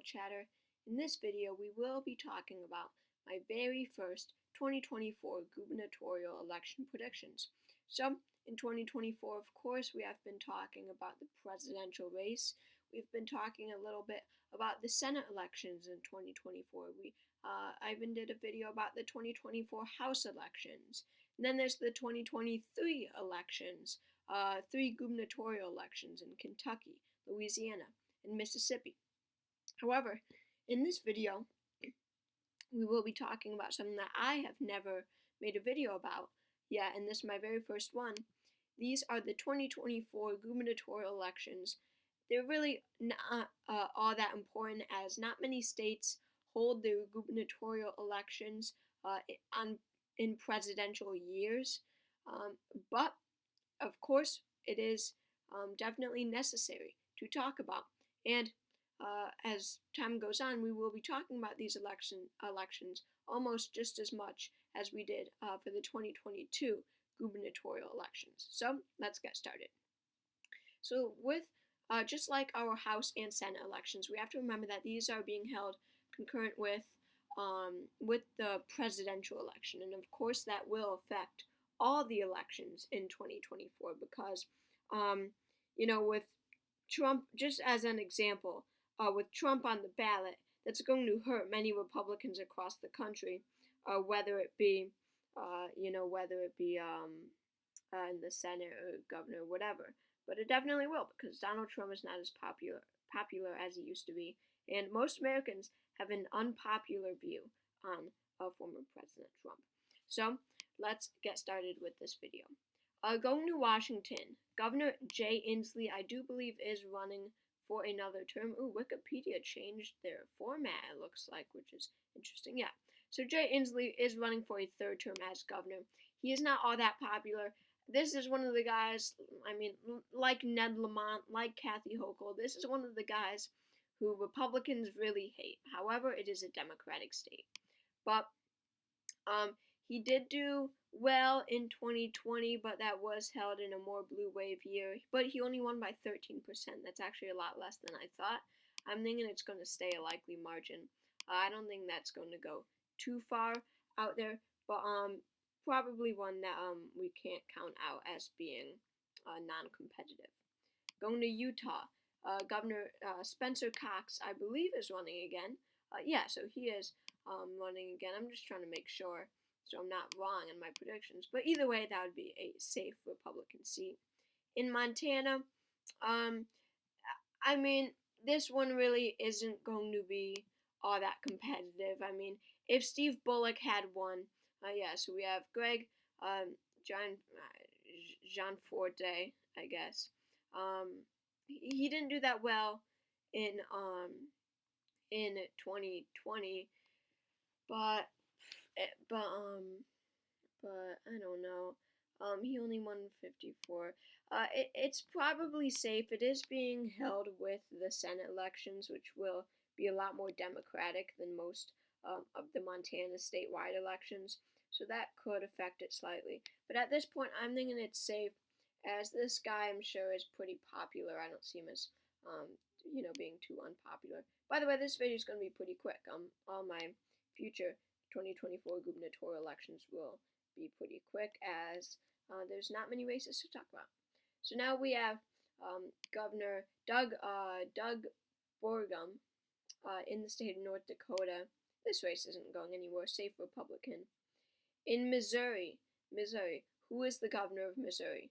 Chatter. In this video, we will be talking about my very first 2024 gubernatorial election predictions. So, in 2024, of course, we have been talking about the presidential race. We've been talking a little bit about the Senate elections in 2024. I even did a video about the 2024 House elections. And then there's the 2023 elections, 3 gubernatorial elections in Kentucky, Louisiana, and Mississippi. However, in this video, we will be talking about something that I have never made a video about yet, and this is my very first one. These are the 2024 gubernatorial elections. They're really not all that important, as not many states hold their gubernatorial elections in presidential years. But, of course, it is definitely necessary to talk about. And as time goes on, we will be talking about these elections almost just as much as we did for the 2022 gubernatorial elections. So let's get started. So with just like our House and Senate elections, we have to remember that these are being held concurrent with the presidential election, and of course that will affect all the elections in 2024 because, with Trump, just as an example, with Trump on the ballot, that's going to hurt many Republicans across the country, whether it be in the Senate or governor, whatever. But it definitely will, because Donald Trump is not as popular as he used to be, and most Americans have an unpopular view on former President Trump. So let's get started with this video. Going to Washington, Governor Jay Inslee, I do believe, is running for another term. Ooh, Wikipedia changed their format, it looks like, which is interesting. Yeah. So Jay Inslee is running for a third term as governor. He is not all that popular. This is one of the guys, like Ned Lamont, like Kathy Hochul, this is one of the guys who Republicans really hate. However, it is a Democratic state. But he did do well in 2020, but that was held in a more blue wave year. But he only won by 13%. That's actually a lot less than I thought. I'm thinking it's going to stay a likely margin. I don't think that's going to go too far out there, but probably one that we can't count out as being non-competitive. Going to Utah, Governor Spencer Cox, I believe, is running again. So he is running again. I'm just trying to make sure so I'm not wrong in my predictions. But either way, that would be a safe Republican seat. In Montana, this one really isn't going to be all that competitive. If Steve Bullock had won, so we have Greg Gianforte, I guess. He didn't do that well in 2020, but I don't know. He only won 54. It's probably safe. It is being held with the Senate elections, which will be a lot more Democratic than most of the Montana statewide elections. So that could affect it slightly. But at this point, I'm thinking it's safe, as this guy, I'm sure, is pretty popular. I don't see him as, being too unpopular. By the way, this video is going to be pretty quick. All my future 2024 gubernatorial elections will be pretty quick, as there's not many races to talk about. So now we have Governor Doug Burgum in the state of North Dakota. This race isn't going anywhere. Safe Republican. In Missouri, who is the governor of Missouri?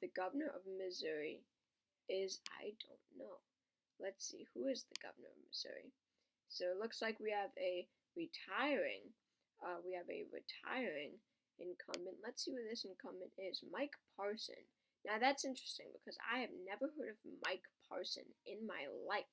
The governor of Missouri is, I don't know. Let's see, who is the governor of Missouri? So it looks like we have a retiring incumbent. Let's see who this incumbent is. Mike Parson. Now that's interesting because I have never heard of Mike Parson in my life.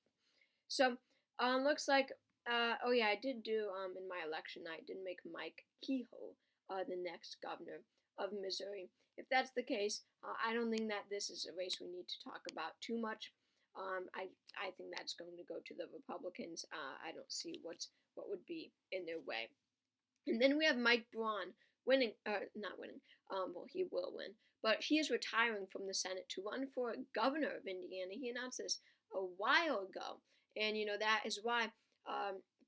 So looks like I did do in my election I did make Mike Kehoe the next governor of Missouri. If that's the case, I don't think that this is a race we need to talk about too much. I think that's going to go to the Republicans. I don't see what would be in their way. And then we have Mike Braun winning, not winning. He will win, but he is retiring from the Senate to run for governor of Indiana. He announced this a while ago. And, that is why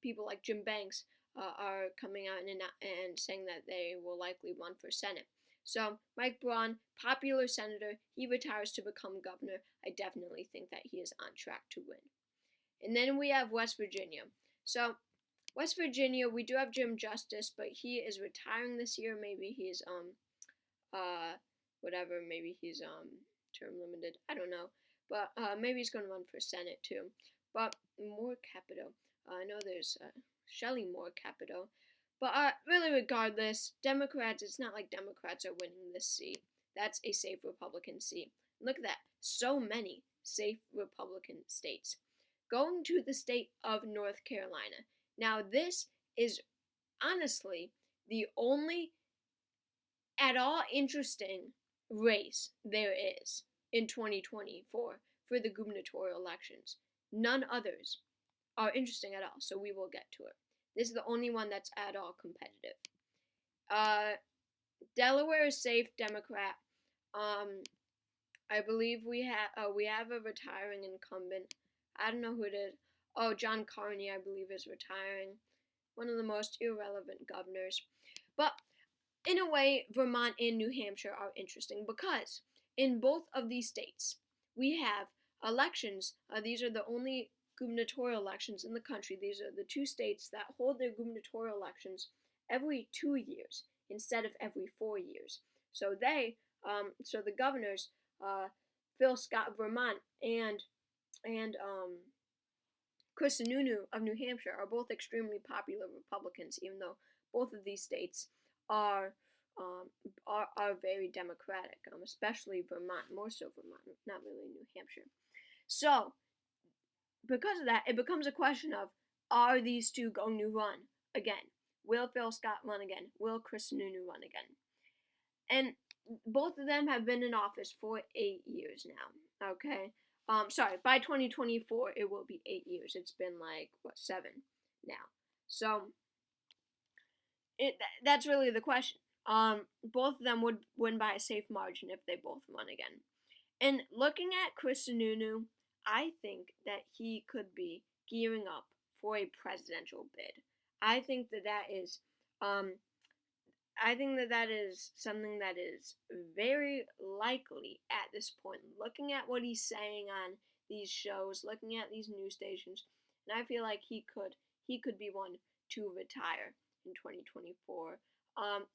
people like Jim Banks are coming out and saying that they will likely run for Senate. So, Mike Braun, popular senator, he retires to become governor. I definitely think that he is on track to win. And then we have West Virginia. So, West Virginia, we do have Jim Justice, but he is retiring this year. Maybe he's whatever. Maybe he's term limited. I don't know, but maybe he's going to run for Senate too. But Moore Capito, I know there's Shelley Moore Capito, but really, regardless, Democrats. It's not like Democrats are winning this seat. That's a safe Republican seat. Look at that, so many safe Republican states. Going to the state of North Carolina. Now, this is honestly the only at all interesting race there is in 2024 for the gubernatorial elections. None others are interesting at all, so we will get to it. This is the only one that's at all competitive. Delaware is safe, Democrat. I believe we have a retiring incumbent. I don't know who it is. Oh, John Carney, I believe, is retiring. One of the most irrelevant governors. But in a way, Vermont and New Hampshire are interesting because in both of these states, we have elections. These are the only gubernatorial elections in the country. These are the two states that hold their gubernatorial elections every 2 years instead of every 4 years. So the governors, Phil Scott of Vermont and Chris Sununu of New Hampshire, are both extremely popular Republicans, even though both of these states are very Democratic, especially Vermont, more so Vermont, not really New Hampshire. So, because of that, it becomes a question of, are these two going to run again? Will Phil Scott run again? Will Chris Sununu run again? And both of them have been in office for 8 years now, okay? By 2024, it will be 8 years. It's been 7 now. So, that's really the question. Both of them would win by a safe margin if they both run again. And looking at Chris Sununu, I think that he could be gearing up for a presidential bid. I think that is something that is very likely at this point. Looking at what he's saying on these shows, looking at these news stations, and I feel like he could be one to retire in 2024.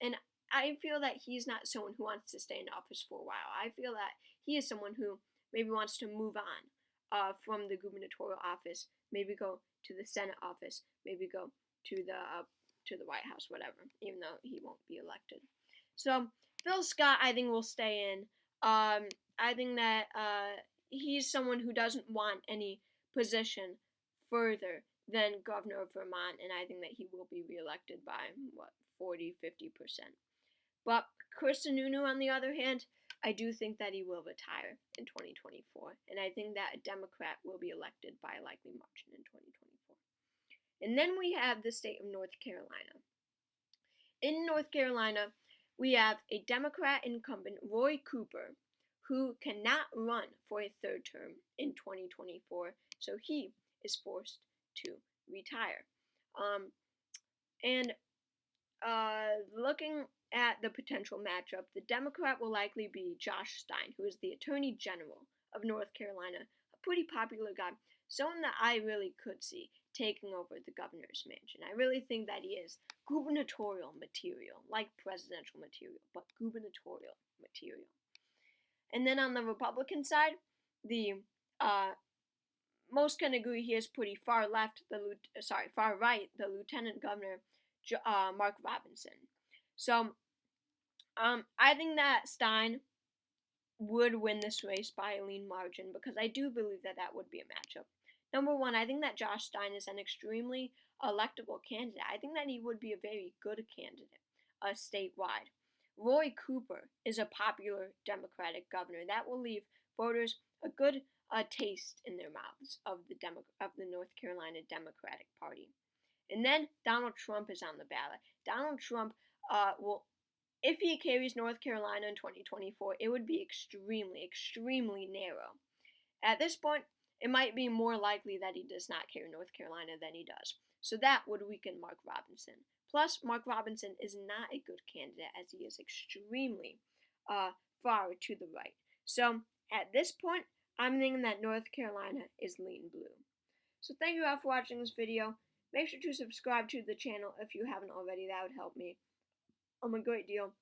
And I feel that he's not someone who wants to stay in office for a while. I feel that he is someone who maybe wants to move on from the gubernatorial office, maybe go to the Senate office, maybe go to the White House, whatever, even though he won't be elected. So Phil Scott, I think, will stay in. I think that he's someone who doesn't want any position further than governor of Vermont, and I think that he will be reelected by 40-50%. But Chris Sununu, on the other hand, I do think that he will retire in 2024, and I think that a Democrat will be elected by a likely margin in 2024. And then we have the state of North Carolina. In North Carolina, we have a Democrat incumbent, Roy Cooper, who cannot run for a third term in 2024, so he is forced to retire. Looking at the potential matchup, the Democrat will likely be Josh Stein, who is the Attorney General of North Carolina, a pretty popular guy, someone that I really could see taking over the governor's mansion. I really think that he is gubernatorial material, like presidential material, but gubernatorial material. And then on the Republican side, most can agree he is pretty far right, the Lieutenant Governor Mark Robinson. So, I think that Stein would win this race by a lean margin because I do believe that would be a matchup. Number one, I think that Josh Stein is an extremely electable candidate. I think that he would be a very good candidate statewide. Roy Cooper is a popular Democratic governor. That will leave voters a good taste in their mouths of the North Carolina Democratic Party. And then Donald Trump is on the ballot. Donald Trump will, if he carries North Carolina in 2024, it would be extremely, extremely narrow. At this point, it might be more likely that he does not carry North Carolina than he does. So that would weaken Mark Robinson. Plus, Mark Robinson is not a good candidate as he is extremely far to the right. So at this point, I'm thinking that North Carolina is lean blue. So thank you all for watching this video. Make sure to subscribe to the channel if you haven't already. That would help me a great deal.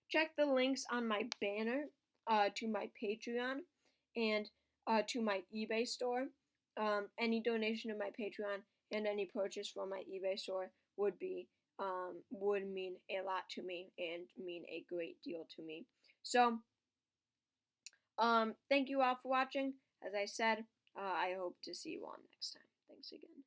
Check the links on my banner to my Patreon and to my eBay store. Any donation to my Patreon and any purchase from my eBay store would mean a lot to me and mean a great deal to me. So, thank you all for watching. As I said, I hope to see you all next time. Thanks again.